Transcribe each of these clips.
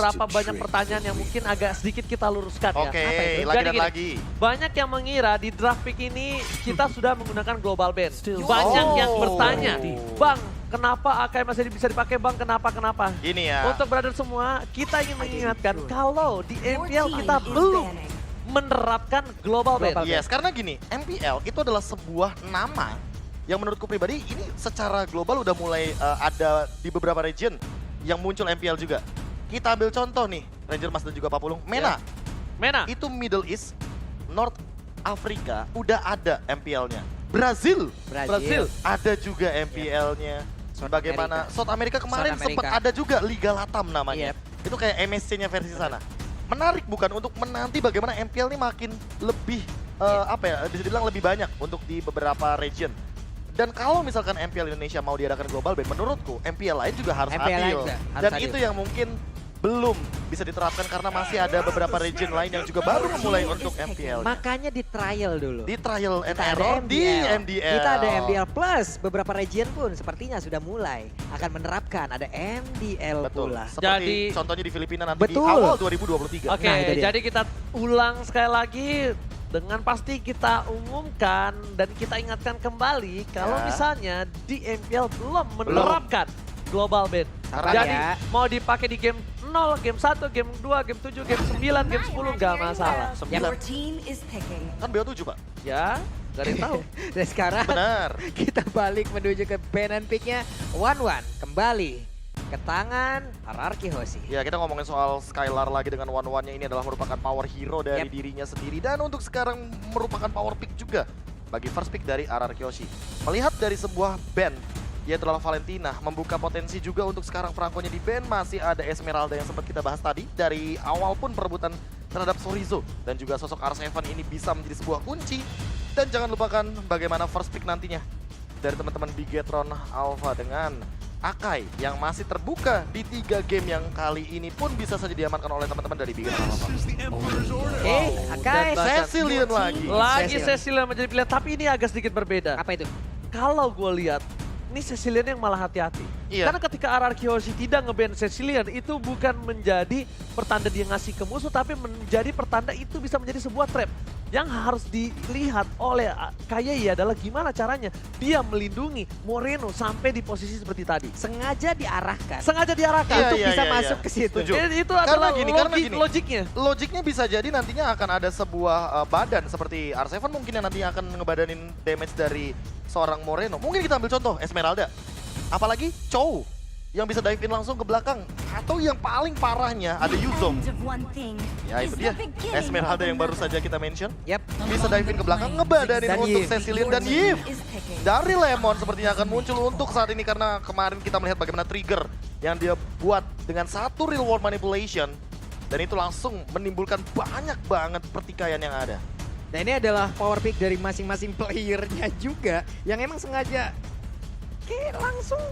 beberapa banyak pertanyaan yang mungkin agak sedikit kita luruskan ya. Oke, Apa itu? lagi Jadi dan gini, lagi. banyak yang mengira di draft pick ini kita sudah menggunakan global ban. Banyak yang bertanya, Bang, kenapa Akai masih bisa dipakai Bang? Kenapa? Gini ya. Untuk brother semua, kita ingin mengingatkan kalau di MPL kita belum menerapkan global ban. Yes, karena gini, MPL itu adalah sebuah nama yang menurutku pribadi ini secara global udah mulai ada di beberapa region yang muncul MPL juga. Kita ambil contoh nih, Ranger Mas dan juga Papulung. MENA, Mena, itu Middle East, North Africa udah ada MPL-nya. Brazil ada juga MPL-nya. Bagaimana South America kemarin South sempat America. ada juga Liga Latam namanya. Itu kayak MSC-nya versi sana. Menarik bukan untuk menanti bagaimana MPL ini makin lebih apa ya, bisa dibilang lebih banyak untuk di beberapa region. Dan kalau misalkan MPL Indonesia mau diadakan global ban, menurutku MPL lain juga harus MPL lain adil. juga harus Dan adil. itu yang mungkin belum bisa diterapkan karena masih ada beberapa region lain yang juga baru memulai untuk MPL. Makanya di trial dulu. Di trial and Kita ada error di MDL. Kita ada MDL plus, beberapa region pun sepertinya sudah mulai akan menerapkan ada MDL Betul. pula. Seperti Jadi contohnya di Filipina nanti di Betul. awal 2023. Oke, Nah, itu dia. jadi kita ulang sekali lagi dengan pasti kita umumkan dan kita ingatkan kembali kalau Ya. misalnya di MPL belum menerapkan global ban. Karena Jadi ya. mau dipakai di game 0, game 1, game 2, game 7, game 9, game 10 nggak masalah. 9 kan BO7 Pak. Ya, gak ada yang tahu. Dan sekarang Benar. kita balik menuju ke ban and pick-nya. 1-1 kembali ke tangan Hierarchy Hoshi. Ya, kita ngomongin soal Skylar lagi dengan one-one-nya. Ini adalah merupakan power hero dari Yep. dirinya sendiri. Dan untuk sekarang merupakan power pick juga bagi first pick dari Hierarchy Hoshi. Melihat dari sebuah band, yaitu adalah Valentina, membuka potensi juga untuk sekarang perangkonya di band. Masih ada Esmeralda yang sempat kita bahas tadi. Dari awal pun perebutan terhadap Sorizo. Dan juga sosok R7 ini bisa menjadi sebuah kunci. Dan jangan lupakan bagaimana first pick nantinya dari teman-teman Bigetron Alpha dengan Akai yang masih terbuka di 3 game yang kali ini pun bisa saja diamankan oleh teman-teman dari Bigetron Alpha. Oke, Akai. Dan bahkan Cecilion lagi. Lagi Cecilion. Cecilion menjadi pilihan, tapi ini agak sedikit berbeda. Apa itu? Kalau gue lihat, ini Cecilion yang malah hati-hati. Iya. Karena ketika Hierarchy Hoshi tidak nge-ban Cecilion, itu bukan menjadi pertanda dia ngasih ke musuh, tapi menjadi pertanda itu bisa menjadi sebuah trap. Yang harus dilihat oleh Kayei adalah gimana caranya dia melindungi Moreno sampai di posisi seperti tadi. Sengaja diarahkan Sengaja diarahkan. Iya, untuk iya, bisa iya, masuk iya. ke situ. Setuju. Itu adalah karena gini. logiknya. Logiknya bisa jadi nantinya akan ada sebuah badan seperti R7 mungkin yang nantinya akan ngebadanin damage dari seorang Moreno. Mungkin kita ambil contoh Esmeralda. Apalagi Chow yang bisa dive in langsung ke belakang. Atau yang paling parahnya ada Yuzong. Ya itu dia, Esmeralda yang baru saja kita mention. Yap. Bisa dive in ke belakang, ngebadanin Dan untuk Yves. Cecilion dan Yves. Dari Lemon sepertinya akan muncul untuk saat ini karena kemarin kita melihat bagaimana trigger yang dia buat dengan satu real world manipulation. Dan itu langsung menimbulkan banyak banget pertikaian yang ada. Nah ini adalah power pick dari masing-masing playernya juga yang emang sengaja kayak langsung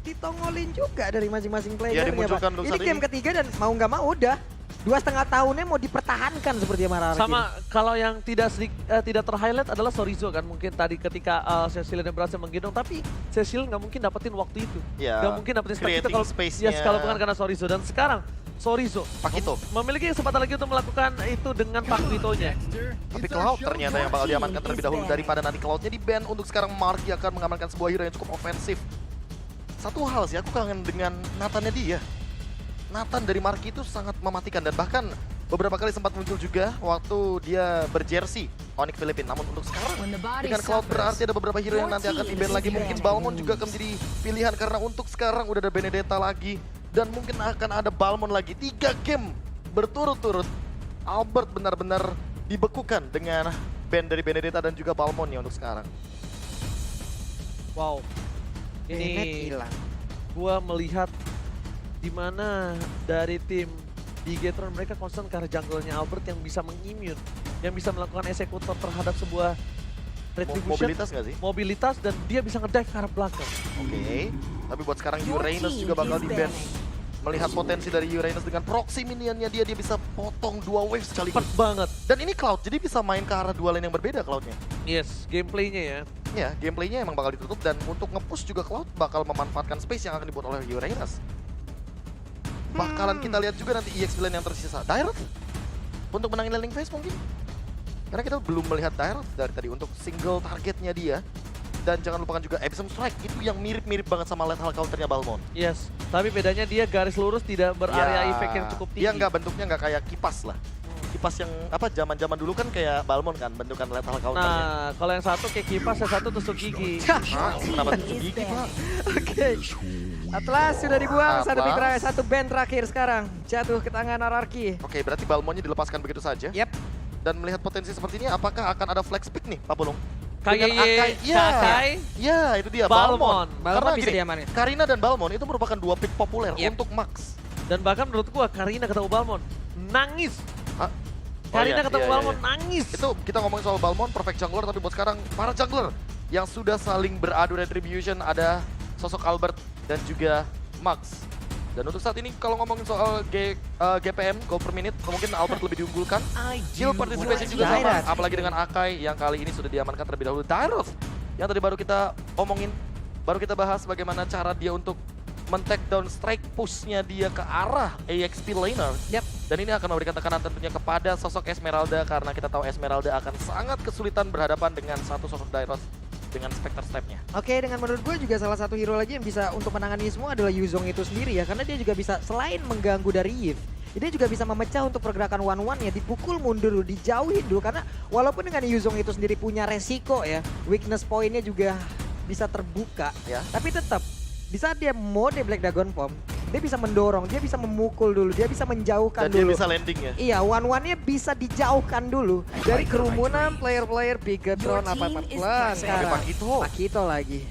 ditongolin juga dari masing-masing player. dimunculkan untuk Ini saat game ini. ketiga dan mau nggak mau udah 2,5 tahunnya mau dipertahankan seperti yang Hierarchy. Sama kalau yang tidak ter-highlight adalah Sorizo kan mungkin tadi ketika Cecilion berhasil menggendong, tapi Cecilion nggak mungkin dapetin waktu itu. Ya, Nggak mungkin dapetin space itu creating kalau space-nya. yes, kalau bukan karena Sorizo. Dan sekarang Sorizo Pakito. memiliki kesempatan lagi untuk melakukan itu dengan Pakito-nya. Tapi Cloud ternyata yang bakal diamankan terlebih dahulu daripada nanti Cloud-nya di ban. Untuk sekarang Marky akan mengamankan sebuah hero yang cukup ofensif. Satu hal sih, aku kangen dengan Nathan-nya dia. Nathan dari Marky itu sangat mematikan dan bahkan beberapa kali sempat muncul juga waktu dia berjersey Onyx Philippines. Namun untuk sekarang dengan Cloud berarti ada beberapa hero yang nanti akan di-ban lagi. Mungkin Balmon juga akan menjadi pilihan karena untuk sekarang udah ada Benedetta lagi. Dan mungkin akan ada Balmon lagi. 3 game berturut-turut. Albert benar-benar dibekukan dengan ban dari Benedetta dan juga Balmon ya untuk sekarang. Wow. Bennett Ini hilang. gua melihat di mana dari tim Bigetron mereka concern ke arah jungle-nya Albert yang bisa mengimmune, yang bisa melakukan eksekutor terhadap sebuah retribution, Mobilitas nggak sih? mobilitas, dan dia bisa ngedive ke arah belakang. Oke, tapi buat sekarang Uranus juga bakal di-ban. Melihat potensi dari Uranus dengan proxy minionnya dia bisa potong 2 wave sekaligus. Cepet banget. Dan ini Cloud, jadi bisa main ke arah 2 lane yang berbeda Cloud-nya. Yes, gameplaynya ya. Ya, gameplaynya emang bakal ditutup dan untuk nge-push juga Cloud bakal memanfaatkan space yang akan dibuat oleh Uranus. bakalan kita lihat juga nanti EX Villain yang tersisa. Direct untuk menangin laning phase mungkin. Karena kita belum melihat Direct dari tadi untuk single targetnya dia. Dan jangan lupakan juga Epsom Strike, itu yang mirip-mirip banget sama lethal counternya Balmond. Yes, tapi bedanya dia garis lurus tidak berarea efek yang cukup tinggi. Dia bentuknya nggak kayak kipas lah. Kipas yang apa zaman-zaman dulu kan kayak Balmond kan bentukan lethal counternya. Nah, kalau yang satu kayak kipas, yang satu tusuk gigi. Kenapa tusuk gigi, Pak? Oke. Atlas sudah dibuang, satu Atlas. pick terakhir, satu band terakhir sekarang. Jatuh ke tangan Ararki. Oke, berarti Balmondnya dilepaskan begitu saja. Yep. Dan melihat potensi seperti ini, apakah akan ada flex pick nih, Pak Pulung? Kayak Iya. Kakai, Ya, itu dia Balmond. Balmond Karena bisa gini, diamanin. Karina dan Balmond itu merupakan dua pick populer Yep. untuk Max. dan bahkan menurut gua Karina ketemu Balmond nangis. Ah, Karina iya, ketemu iya, Balmond iya. nangis. Itu kita ngomongin soal Balmond, perfect jungler, tapi buat sekarang para jungler yang sudah saling beradu retribution, ada sosok Albert dan juga Max. Dan untuk saat ini kalau ngomongin soal GPM, goal per minute, mungkin Albert lebih diunggulkan. Kill participation juga sama, Direct. apalagi dengan Akai yang kali ini sudah diamankan terlebih dahulu. Direct yang tadi baru kita omongin, baru kita bahas bagaimana cara dia untuk men-take down strike push-nya dia ke arah AXP laner. Yep. Dan ini akan memberikan tekanan tentunya kepada sosok Esmeralda karena kita tahu Esmeralda akan sangat kesulitan berhadapan dengan satu sosok Dairos dengan Spectre Step-nya. Oke, dengan menurut gue juga salah satu hero lagi yang bisa untuk menangani semua adalah Yuzong itu sendiri ya. Karena dia juga bisa, selain mengganggu dari Yves, dia juga bisa memecah untuk pergerakan one-one ya. Dipukul mundur dulu, dijauhin dulu. Karena walaupun dengan Yuzong itu sendiri punya resiko ya, weakness point-nya juga bisa terbuka. Ya. Tapi tetap, di saat dia mode Black Dragon Form, dia bisa mendorong, dia bisa memukul dulu, dia bisa menjauhkan Dan dia dulu. bisa landing ya. Iya, one-one-nya bisa dijauhkan dulu dari kerumunan player-player Bigatron apa plus sekarang. Pakito lagi.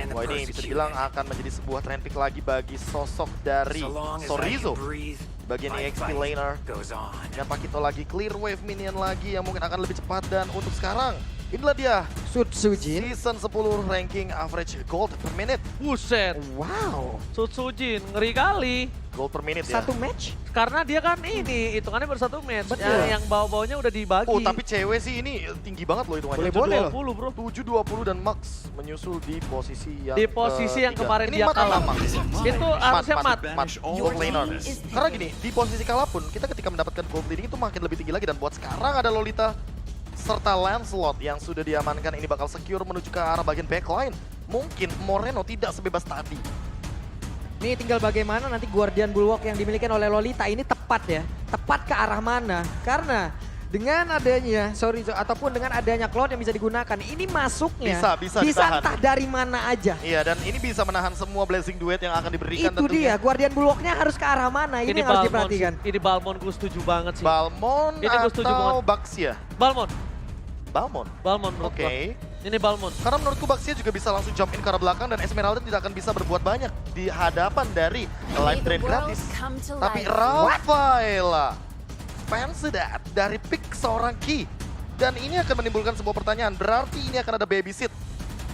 Wah, ini bisa dibilang akan menjadi sebuah trend pick lagi bagi sosok dari Sorizo. Bagian EXP laner. Dan Pakito lagi clear wave minion lagi yang mungkin akan lebih cepat. Dan untuk sekarang, inilah dia Sutsujin. season 10 ranking average gold per minute. Buset, Wow. Sutsujin ngeri kali. Gold per minute ya. Satu match? Karena dia kan ini, hitungannya baru satu match. Betul. Yang bawah-bawahnya udah dibagi. Oh, tapi cewek sih ini tinggi banget loh hitungannya. Boleh loh. 20 bro. 7-20 dan Max menyusul di posisi yang Di posisi yang ketiga. kemarin Ini dia mat kalah. apa, Max? Itu harusnya mat. Gold laner. Karena gini, di posisi kalah pun kita ketika mendapatkan gold leading itu makin lebih tinggi lagi. Dan buat sekarang ada Lolita serta Lancelot yang sudah diamankan, ini bakal secure menuju ke arah bagian backline. Mungkin Moreno tidak sebebas tadi. Nih tinggal bagaimana nanti Guardian Bulwark yang dimiliki oleh Lolita ini tepat ya. Tepat ke arah mana. Karena dengan adanya ataupun dengan adanya Cloud yang bisa digunakan, ini masuknya Bisa ditahan. entah dari mana aja. Iya, dan ini bisa menahan semua blessing duet yang akan diberikan Itu dia, Guardian Bulwarknya harus ke arah mana, ini yang harus diperhatikan. Ini Balmond gue setuju banget sih. Balmond Ini gue setuju atau banget. Baxia? Balmond Balmond. menurut Oke. gua. Ini Balmond. Karena menurutku Baxia juga bisa langsung jump in ke arah belakang dan Esmeralda tidak akan bisa berbuat banyak di hadapan dari live drain gratis. Tapi Rafaela, fans that dari pick seorang Ki. Dan ini akan menimbulkan sebuah pertanyaan, berarti ini akan ada babysit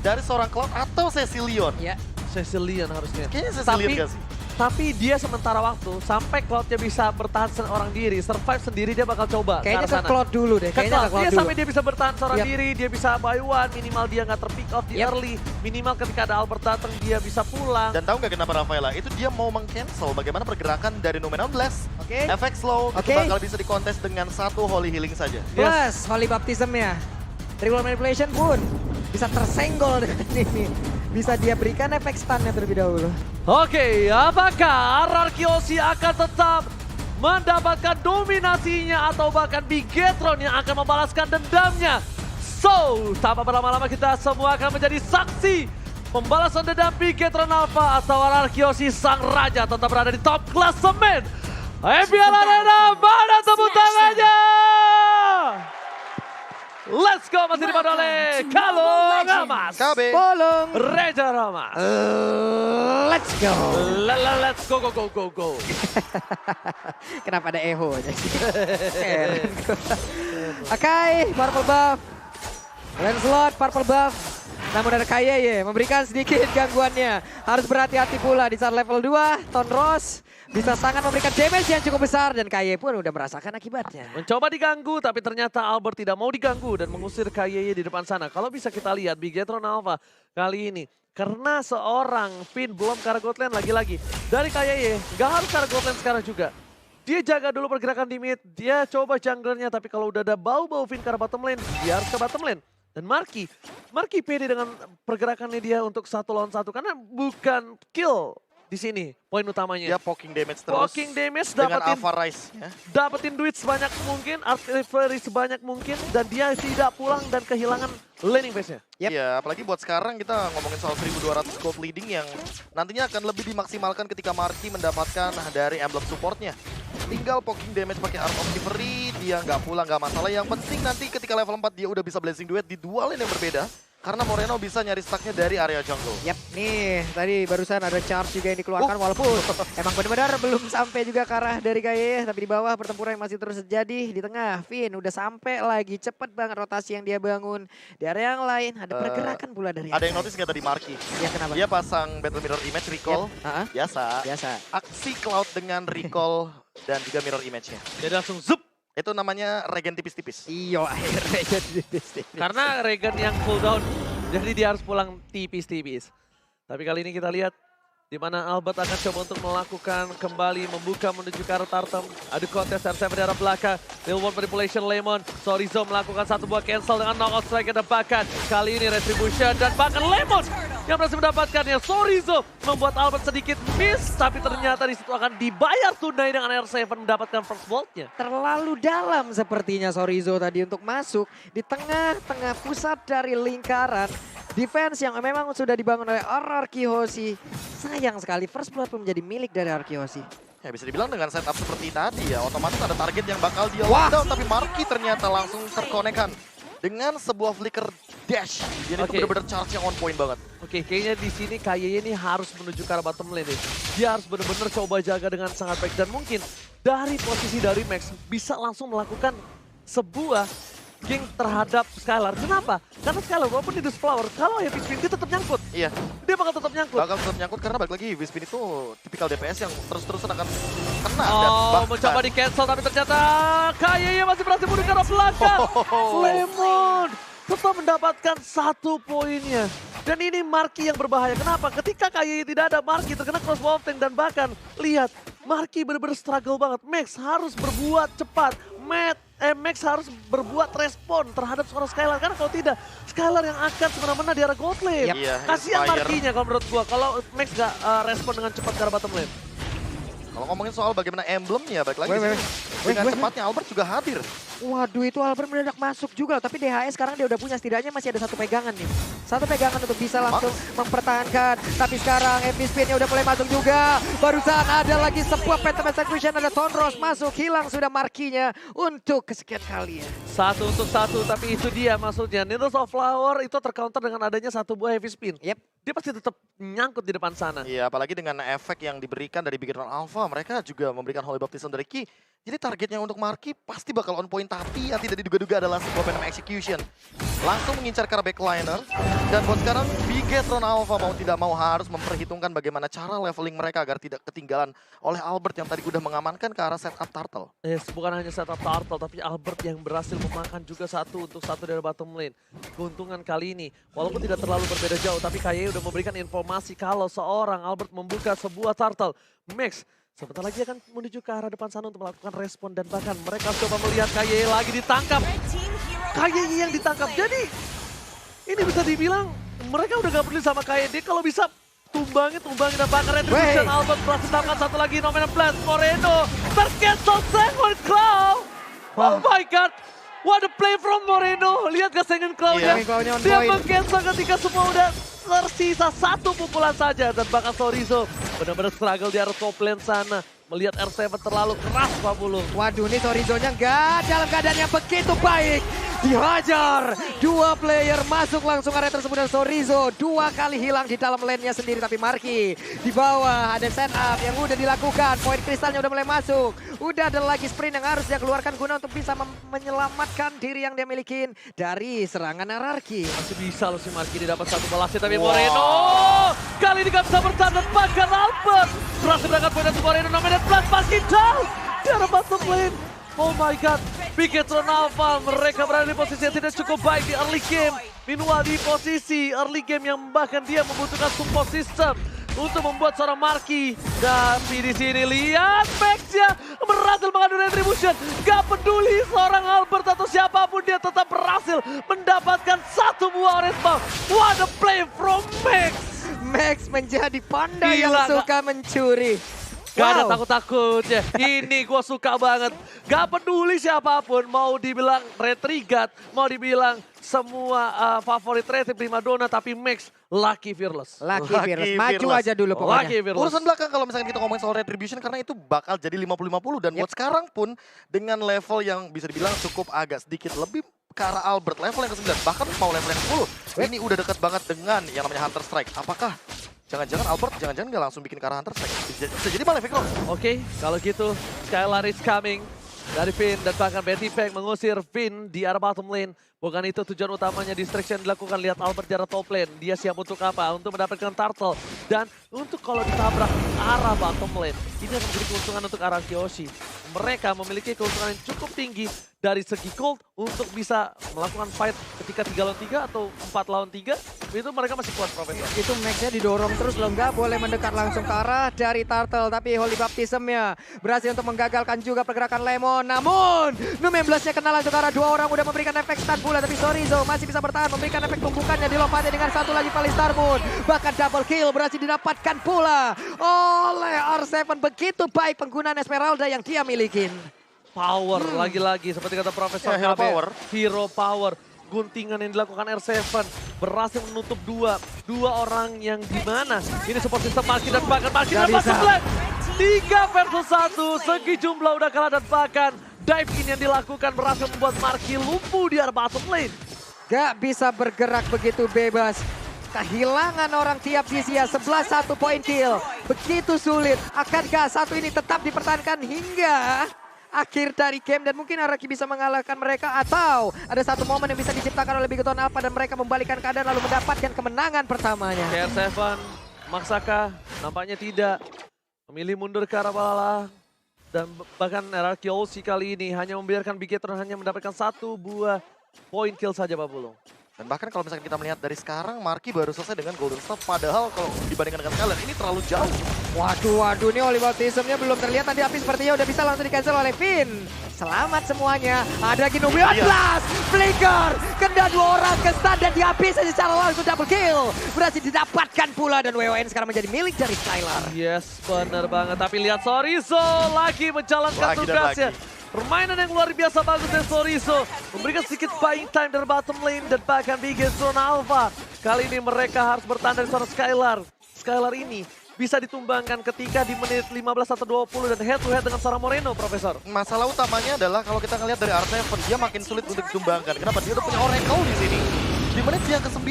dari seorang Cloud atau Cecilion? Ya. Cecilion harusnya. Kayaknya Cecilion Tapi- gak sih? Tapi dia sementara waktu sampai Cloud-nya bisa bertahan seorang diri, survive sendiri dia bakal coba Kayaknya arah ke sana. Cloud dulu deh, Ke kayaknya ke Cloud, Cloud dia dulu. sampai dia bisa bertahan seorang Yap. diri, dia bisa buy one, minimal dia nggak terpick off di Yap. early, minimal ketika ada Albert datang dia bisa pulang. Dan tahu nggak kenapa Rafaela? Itu dia mau meng-cancel bagaimana pergerakan dari Numenor Blast. Oke. Efek slow Oke. itu bakal bisa dikontes dengan satu Holy Healing saja. Plus Holy Baptism ya. Ritual Manipulation pun bisa tersenggol dengan ini. Bisa dia berikan efek stun-nya terlebih dahulu. Oke, apakah Ararkiosi akan tetap mendapatkan dominasinya atau bahkan Bigetron yang akan membalaskan dendamnya? So, tanpa berlama-lama kita semua akan menjadi saksi pembalasan dendam Bigetron Alpha atau Ararkiosi sang raja tetap berada di top klasemen. IPL Arena, mana tepuk tangannya? Let's go, masih dipandu oleh Kalung Amas, KB. Bolong. Reja Ramas. Let's go. Let's go, go, go, go, go. Kenapa ada echo aja sih? Akai, purple buff. Lancelot, purple buff. Namun ada Kaye memberikan sedikit gangguannya. Harus berhati-hati pula di saat level 2. Tonros bisa sangat memberikan damage yang cukup besar. Dan Kaye pun udah merasakan akibatnya. Mencoba diganggu, tapi ternyata Albert tidak mau diganggu dan mengusir KYY di depan sana. Kalau bisa kita lihat, Bigetron Alpha kali ini Karena seorang Finn belum ke arah Godland lagi-lagi. Dari KYY, nggak harus ke arah Godland sekarang juga. Dia jaga dulu pergerakan di mid, dia coba junglernya, tapi kalau udah ada bau-bau Finn ke arah bottom lane, dia harus ke bottom lane. Dan Marky pede dengan pergerakannya dia untuk 1 lawan 1 karena bukan kill di sini poin utamanya. Dia poking damage terus. Poking damage dengan dapetin, Alpha Rise. Ya. dapetin duit sebanyak mungkin, artillery sebanyak mungkin, dan dia tidak pulang dan kehilangan laning phase-nya. Yep. Iya, apalagi buat sekarang kita ngomongin soal 1200 gold leading yang nantinya akan lebih dimaksimalkan ketika Marky mendapatkan dari emblem supportnya. Tinggal poking damage pakai Art of Chivalry, dia nggak pulang, nggak masalah. Yang penting nanti ketika level 4 dia udah bisa blessing duet di 2 lane yang berbeda. Karena Moreno bisa nyari stacknya dari area jungle. Yap, nih tadi barusan ada charge juga yang dikeluarkan walaupun emang benar-benar belum sampai juga ke arah dari KYY, tapi di bawah pertempuran yang masih terus terjadi. Di tengah, Finn udah sampai lagi, cepet banget rotasi yang dia bangun. Di area yang lain ada pergerakan pula dari Ada yang notice nggak tadi Marky? Ya kenapa? Dia pasang Battle Mirror Image recall. Yep. Biasa. Biasa. Aksi Cloud dengan recall dan juga mirror image-nya. Jadi langsung zup. Itu namanya regen tipis-tipis. Iyo akhirnya jadi Karena Regen yang cooldown, jadi dia harus pulang tipis-tipis. Tapi kali ini kita lihat di mana Albert akan coba untuk melakukan kembali membuka menuju ke arah Tartem. Adu kontes R7 di arah belakang. Lil One manipulation Lemon. Sorizo melakukan satu buah cancel dengan knockout strike dan bahkan kali ini retribution dan bahkan Lemon yang berhasil mendapatkannya. Sorizo membuat Albert sedikit miss, tapi ternyata di situ akan dibayar tunai dengan R7 mendapatkan first volt-nya. terlalu dalam sepertinya Sorizo tadi untuk masuk di tengah-tengah pusat dari lingkaran. Defense yang memang sudah dibangun oleh RRQ Hoshi. Sayang sekali first blood pun menjadi milik dari RRQ Hoshi. Ya bisa dibilang dengan setup seperti tadi ya, otomatis ada target yang bakal dia Wah. lockdown. Tapi Marky ternyata langsung terkonekkan dengan sebuah flicker dash. Jadi Oke. itu benar-benar charge yang on point banget. Oke, kayaknya di sini KYY ini harus menuju ke arah bottom lane nih. Dia harus benar-benar coba jaga dengan sangat baik. Dan mungkin dari posisi dari Max bisa langsung melakukan sebuah gank terhadap Skylar. Kenapa? Karena Skylar walaupun di Flower, kalau Heavy Spin dia tetap nyangkut. Iya, Dia bakal tetap nyangkut. bakal tetap nyangkut karena balik lagi Wispin itu tipikal DPS yang terus-terusan akan kena. Dan Oh, bahkan mencoba di cancel tapi ternyata KYY masih berhasil mundur ke arah belakang. Lemon tetap mendapatkan 1 poinnya. Dan ini Marky yang berbahaya. Kenapa? Ketika KYY tidak ada, Marky terkena crossbow tank dan bahkan lihat Marky benar-benar struggle banget. Max harus berbuat cepat. Max harus berbuat respon terhadap seorang Skylar. Karena kalau tidak, Skylar yang akan semena-mena di arah gold lane. Iya, Kasihan Inspire. Marky-nya kalau menurut gua. Kalau Max gak respon dengan cepat ke arah bottom lane. Kalau ngomongin soal bagaimana emblemnya, balik lagi Wait, di wait, sini. Dengan cepatnya Albert juga hadir. Waduh, itu Albert mendadak masuk juga. Tapi DHS sekarang dia udah punya, setidaknya masih ada 1 pegangan nih. 1 pegangan untuk bisa langsung mempertahankan. Tapi sekarang Heavy Spin-nya udah mulai masuk juga. Barusan ada lagi sebuah Phantom Execution, ada Tonros masuk. Hilang sudah Marky-nya untuk kesekian kali ya. 1 untuk 1, tapi itu dia maksudnya. Needles of Flower itu tercounter dengan adanya 1 buah Heavy Spin. Yep. Dia pasti tetap nyangkut di depan sana. Iya, apalagi dengan efek yang diberikan dari Beacon Alpha, mereka juga memberikan Holy Baptism dari Ki. Jadi targetnya untuk Marky pasti bakal on point, tapi yang tidak diduga-duga adalah sebuah Phantom Execution. Langsung mengincar ke arah backliner. Dan buat sekarang, Bigetron Alpha mau tidak mau harus memperhitungkan bagaimana cara leveling mereka agar tidak ketinggalan oleh Albert yang tadi udah mengamankan ke arah setup Turtle. Yes, bukan hanya setup Turtle, tapi Albert yang berhasil memakan juga 1 untuk 1 dari bottom lane. Keuntungan kali ini, walaupun tidak terlalu berbeda jauh, tapi KYY udah memberikan informasi kalau seorang Albert membuka sebuah Turtle. Max sebentar lagi akan menuju ke arah depan sana untuk melakukan respon dan bahkan mereka coba melihat KYY lagi ditangkap. KYY yang ditangkap, jadi ini bisa dibilang mereka udah gak peduli sama KYD. Kalau bisa tumbangin dan bahkan Retribution. Wey. Albert berhasil mendapatkan 1 lagi, Nominal Blast, Moreno tercancel Second Claw. Oh my god, what a play from Moreno. Lihat kesengan Claw-nya. Iya. Claw-nya on Dia point. meng-cancel ketika semua udah tersisa 1 pukulan saja. Dan bahkan Sorizo benar-benar struggle di arah top lane sana. Melihat R7 terlalu keras Pak Bulu. Waduh, ini Sorizo-nya nggak dalam keadaan yang begitu baik. Dihajar, 2 player masuk langsung area tersebut dan Sorizo 2 kali hilang di dalam lane-nya sendiri. Tapi Marky di bawah ada setup yang udah dilakukan. Poin kristalnya udah mulai masuk. Udah ada lagi sprint yang harus dia keluarkan guna untuk bisa menyelamatkan diri yang dia milikin dari serangan RRQ. Masih bisa loh si Marky didapat 1 balasnya tapi Wow. Moreno kali ini gak bisa bertahan dan bahkan Albert berhasil berangkat poin dari Moreno. Nominate Plus pasti down di arah bottom lane. Oh my god, Bigetron Alpha mereka berada di posisi yang tidak cukup baik di early game. Meanwhile di posisi early game yang bahkan dia membutuhkan support system untuk membuat seorang Marky. Tapi di sini lihat Max-nya berhasil mengadu retribution. Gak peduli seorang Albert atau siapapun, dia tetap berhasil mendapatkan satu buah orange ball. What a play from Max! Max menjadi panda yang Gila, suka mencuri. Gak ada Wow. takut-takutnya. Ini gue suka banget. Gak peduli siapapun. Mau dibilang Retrigat, mau dibilang semua favorit rate primadona, tapi Max lucky fearless. Lucky Lucky Fearless. Maju Fearless. aja dulu pokoknya. Lucky fearless. Urusan belakang kalau misalkan kita ngomongin soal Retribution karena itu bakal jadi 50-50 dan buat sekarang pun dengan level yang bisa dibilang cukup agak sedikit lebih ke arah Albert, level yang ke-9 bahkan mau level yang ke-10. Ini udah dekat banget dengan yang namanya Hunter Strike. Apakah jangan-jangan Albert jangan-jangan nggak langsung bikin ke arah Hunter Strike? Bisa jadi malah Victor. Oke, kalau gitu Skylar is coming dari Finn dan bahkan Betty Peng mengusir Finn di arah bottom lane. Bukan itu tujuan utamanya, distraction dilakukan. Lihat Albert di arah top lane. Dia siap untuk apa? Untuk mendapatkan turtle. Dan untuk kalau ditabrak arah bottom lane, ini akan menjadi keuntungan untuk arah Kyoshi. Mereka memiliki keuntungan yang cukup tinggi dari segi gold untuk bisa melakukan fight ketika 3 lawan 3 atau 4 lawan 3. Itu mereka masih kuat, Profesor. Itu Max-nya didorong terus loh, nggak boleh mendekat langsung ke arah dari Turtle. Tapi Holy Baptism-nya berhasil untuk menggagalkan juga pergerakan Lemon. Namun, Numemblasnya kena langsung ke arah dua orang, udah memberikan efek stun pula. Tapi Sorizo masih bisa bertahan, memberikan efek tumpukannya, dilompati dengan satu lagi Palistar Moon. Bahkan double kill berhasil didapatkan pula oleh R7. Begitu baik penggunaan Esmeralda yang dia milikin. Power lagi-lagi seperti kata Profesor Ya, hero KB. power. Hero power. Guntingan yang dilakukan R7 berhasil menutup dua orang yang dimana ini support system Marky dan bahkan Marky Gak dan bisa. masuk lane. 3 versus 1, segi jumlah udah kalah dan bahkan dive in yang dilakukan berhasil membuat Marky lumpuh di arah bottom lane. Gak bisa bergerak begitu bebas. Kehilangan orang tiap sisi ya, 11-1 poin kill. Begitu sulit. Akankah satu ini tetap dipertahankan hingga akhir dari game dan mungkin Araki bisa mengalahkan mereka atau ada satu momen yang bisa diciptakan oleh Bigoton Alpha dan mereka membalikan keadaan lalu mendapatkan kemenangan pertamanya. KR7, maksakah? Nampaknya tidak. Memilih mundur ke arah bawah dan bahkan RRQ Aussie kali ini hanya membiarkan Bigetron hanya mendapatkan satu buah poin kill saja, Pak Bulung. Dan bahkan kalau misalkan kita melihat dari sekarang, Marky baru selesai dengan Golden Staff. Padahal kalau dibandingkan dengan Skylar, ini terlalu jauh. Waduh, ini Holy Baptism-nya belum terlihat tadi, tapi sepertinya udah bisa langsung di-cancel oleh Finn. Selamat semuanya. Ada lagi Nubian Blast, Flicker, kena dua orang ke stun dan dihabiskan secara langsung double kill. Berhasil didapatkan pula dan WON sekarang menjadi milik dari Skylar. Yes, benar banget. Tapi lihat Sorizo lagi menjalankan Lagi dan tugasnya. lagi. Permainan yang luar biasa bagus dari Sorizo. Memberikan sedikit buying time dari bottom lane dan bahkan Bigetron Alpha. Kali ini mereka harus bertahan dari seorang Skylar. Skylar ini bisa ditumbangkan ketika di menit 15 atau 20 dan head to head dengan seorang Moreno, Profesor. Masalah utamanya adalah kalau kita ngelihat dari R7, dia makin sulit untuk ditumbangkan. Kenapa? Dia udah punya Oracle di sini. Di menit yang ke-9.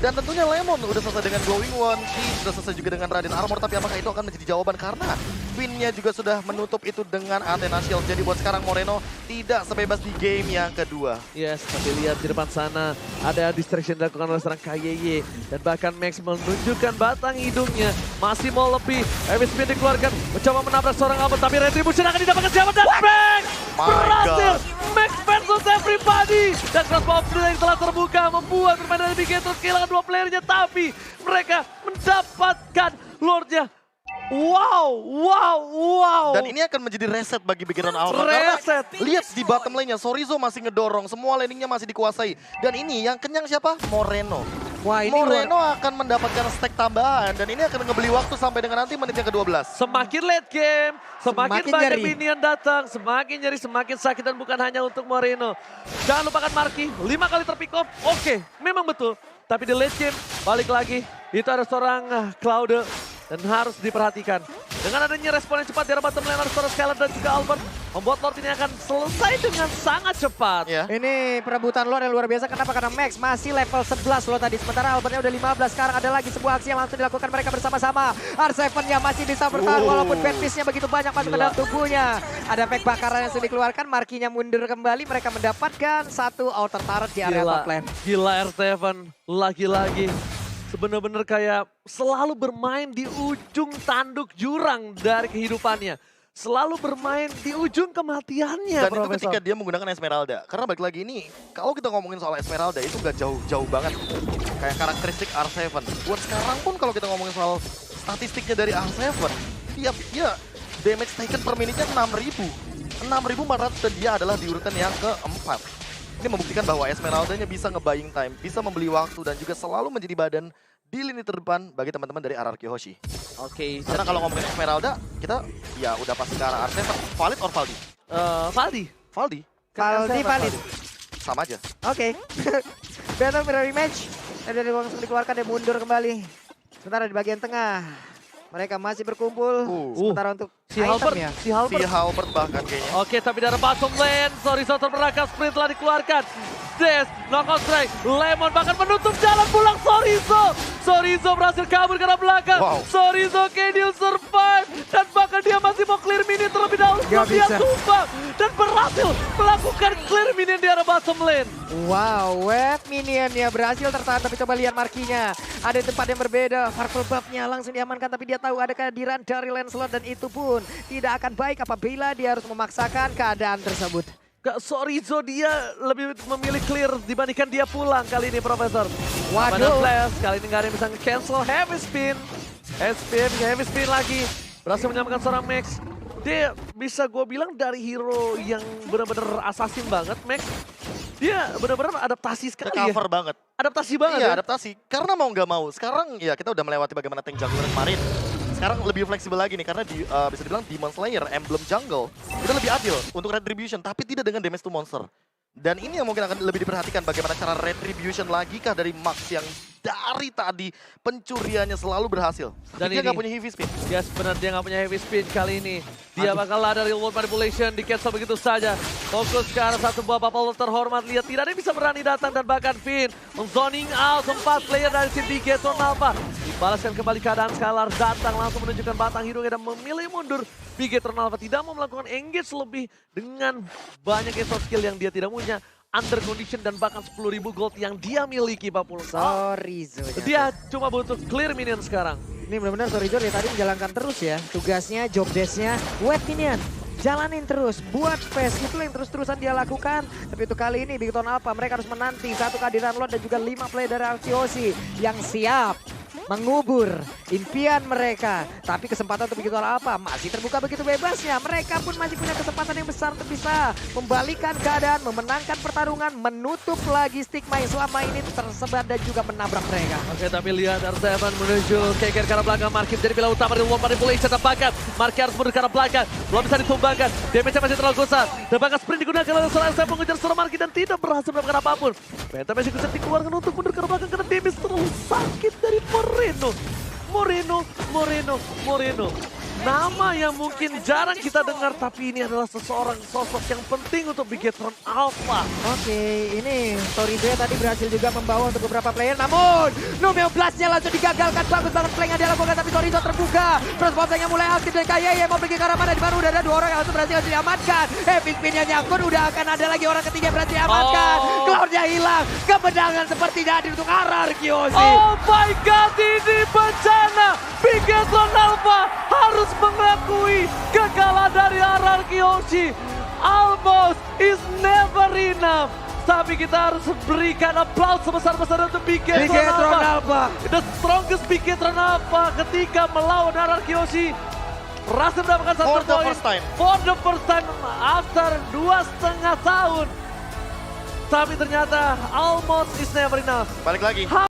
Dan tentunya Lemon udah selesai dengan Glowing One, Ki sudah selesai juga dengan Radiant Armor, tapi apakah itu akan menjadi jawaban? Karena Finn-nya juga sudah menutup itu dengan Athena Shield. Jadi buat sekarang Moreno tidak sebebas di game yang kedua. Yes, tapi lihat di depan sana ada distraction dilakukan oleh seorang KYY. Dan bahkan Max menunjukkan batang hidungnya. Masih mau lebih. Heavy Spin dikeluarkan. Mencoba menabrak seorang Albert. Tapi Retribution akan didapatkan siapa? Dan Max My berhasil. God. Max versus everybody. Dan crossbow yang telah terbuka membuat permainan dari Bigetron kehilangan dua playernya. Tapi mereka mendapatkan Lordnya. Wow. Dan ini akan menjadi reset bagi Bigetron Alpha. Reset. Karena lihat di bottom lane-nya, Sorizo masih ngedorong. Semua laning-nya masih dikuasai. Dan ini yang kenyang siapa? Moreno. Wah, ini Moreno akan mendapatkan stack tambahan. Dan ini akan ngebeli waktu sampai dengan nanti menit yang ke-12. Semakin late game, semakin Semakin banyak nyeri. minion datang, semakin nyeri, semakin sakit dan bukan hanya untuk Moreno. Jangan lupakan Marky, 5 kali terpick off, oke, memang betul. Tapi di late game, balik lagi, itu ada seorang Claude dan harus diperhatikan. Dengan adanya respon yang cepat di arah bottom lane, ada seorang Skylar dan juga Albert, membuat Lord ini akan selesai dengan sangat cepat. Ya. Ini perebutan Lord yang luar biasa. Kenapa? Karena Max masih level 11 loh tadi. Sementara Albertnya udah 15. Sekarang ada lagi sebuah aksi yang langsung dilakukan mereka bersama-sama. R7-nya masih bisa bertahan walaupun Batfish-nya begitu banyak masuk ke dalam tubuhnya. Ada efek bakaran yang sudah dikeluarkan. Markinya mundur kembali. Mereka mendapatkan satu outer turret di area top lane. Gila R7, lagi-lagi. Sebenar-benar kayak selalu bermain di ujung tanduk jurang dari kehidupannya. selalu bermain di ujung kematiannya, Dan itu Profesor. ketika dia menggunakan Esmeralda. Karena balik lagi ini, kalau kita ngomongin soal Esmeralda itu gak jauh-jauh banget. Kayak karakteristik R7. Buat sekarang pun kalau kita ngomongin soal statistiknya dari R7, dia damage taken per menitnya 6.000. 6.400 dan dia adalah di urutan yang keempat. Ini membuktikan bahwa Esmeraldanya bisa nge-buying time, bisa membeli waktu dan juga selalu menjadi badan di lini terdepan bagi teman-teman dari RRQ Hoshi. Oke, Karena kalau ngomongin Esmeralda, kita ya udah pasti ke arah R7. Valid or Valdi? Valdi. Valdi. Valdi valid. Sama aja. Oke. Battle mirror rematch. Dari langsung dikeluarkan dan mundur kembali. Sementara di bagian tengah mereka masih berkumpul. Sementara untuk Si Halbert, item ya. si Halbert. Si Halbert bahkan kayaknya. Oke, tapi dari bottom lane, Sorizo terperangkap, sprint telah dikeluarkan. Des, knockout strike, Lemon bahkan menutup jalan pulang Sorizo. Sorizo berhasil kabur ke arah belakang. Wow. Sorizo Kedil survive. Dan bahkan dia masih mau clear minion terlebih dahulu. Gak Dia bisa. tumbang dan berhasil melakukan clear minion di arah bottom lane. Wow, web minionnya berhasil tertahan tapi coba lihat markinya. Ada tempat yang berbeda, Purple buff-nya langsung diamankan tapi dia tahu ada kehadiran dari Lancelot dan itu pun tidak akan baik apabila dia harus memaksakan keadaan tersebut. Kak Sorizo dia lebih memilih clear dibandingkan dia pulang kali ini, Profesor. Waduh. Pada flash, kali ini nggak ada yang bisa nge-cancel. Heavy spin. Heavy spin lagi. Berhasil menyelamatkan seorang Max. Dia bisa gue bilang dari hero yang benar-benar assassin banget, Max. Dia benar-benar adaptasi sekali ya. Cover banget. Adaptasi banget Iya, ya. adaptasi. Karena mau nggak mau, sekarang ya kita udah melewati bagaimana tank jungler kemarin. Sekarang lebih fleksibel lagi nih, karena bisa dibilang Demon Slayer, emblem jungle, itu lebih adil untuk retribution, tapi tidak dengan damage to monster. Dan ini yang mungkin akan lebih diperhatikan bagaimana cara retribution lagi kah dari Max yang dari tadi pencuriannya selalu berhasil. Dan Tapi dia ini- nggak punya heavy spin. Yes, benar dia nggak punya heavy spin kali ini. Dia bakal ada real world manipulation di cancel begitu saja. Fokus ke arah satu buah bubble terhormat. Lihat tidak ada yang bisa berani datang dan bahkan Finn zoning out 4 player dari tim Bigetron Alpha. Dibalaskan kembali keadaan Scalar datang langsung menunjukkan batang hidungnya dan memilih mundur. Bigetron Alpha tidak mau melakukan engage lebih dengan banyak soft skill yang dia tidak punya. Under condition dan bahkan 10.000 gold yang dia miliki, Pak Pul. Sorizo. Dia cuma butuh clear minion sekarang. Ini benar-benar Sorizo dari tadi menjalankan terus ya tugasnya, job desk-nya, web minion. Jalanin terus, buat space, itu yang terus-terusan dia lakukan. Tapi untuk kali ini Bigetron Alpha mereka harus menanti satu kehadiran Lord dan juga 5 play dari RCOC yang siap mengubur impian mereka. Tapi kesempatan untuk Bigetron Alpha masih terbuka begitu bebasnya. Mereka pun masih punya kesempatan yang besar untuk bisa membalikan keadaan, memenangkan pertarungan, menutup lagi stigma yang selama ini tersebar dan juga menabrak mereka. Oke, tapi lihat R7 menuju ke arah belakang. Markif jadi pilihan utama dari World Manipulation. Tampakkan Markif harus mundur ke arah belakang. Belum bisa ditumbangkan. Damage-nya masih terlalu besar. Dan bahkan sprint digunakan oleh seorang R7 mengejar seorang Markif dan tidak berhasil melakukan apapun. Penta masih bisa dikeluarkan untuk mundur ke arah belakang karena damage terlalu sakit dari Moreno. Nama yang mungkin jarang kita dengar, tapi ini adalah seseorang sosok yang penting untuk Bigetron Alpha. Oke, ini Sorizo tadi berhasil juga membawa untuk beberapa player, namun Numeo Blast-nya langsung digagalkan. Bagus banget play-nya dilakukan, tapi Sorizo terbuka. Terus bombanya mulai aktif dan Kayeye mau pergi ke arah mana, di mana udah ada 2 orang yang langsung berhasil diamankan. Heavy spin-nya nyangkut, udah akan ada lagi orang ketiga yang berhasil diamankan. Cloud-nya hilang, kemenangan seperti tadi untuk RRQ. Oh my god, ini bencana. Bigetron Alpha harus mengakui kekalahan dari RRQ Hoshi. Almost is never enough. Tapi kita harus berikan applause sebesar-besarnya untuk Bigetron Alpha. The strongest Bigetron Alpha ketika melawan RRQ Hoshi. Berhasil mendapatkan satu For the poin. first time. For the first time after 2,5 tahun. Tapi ternyata almost is never enough. Balik lagi.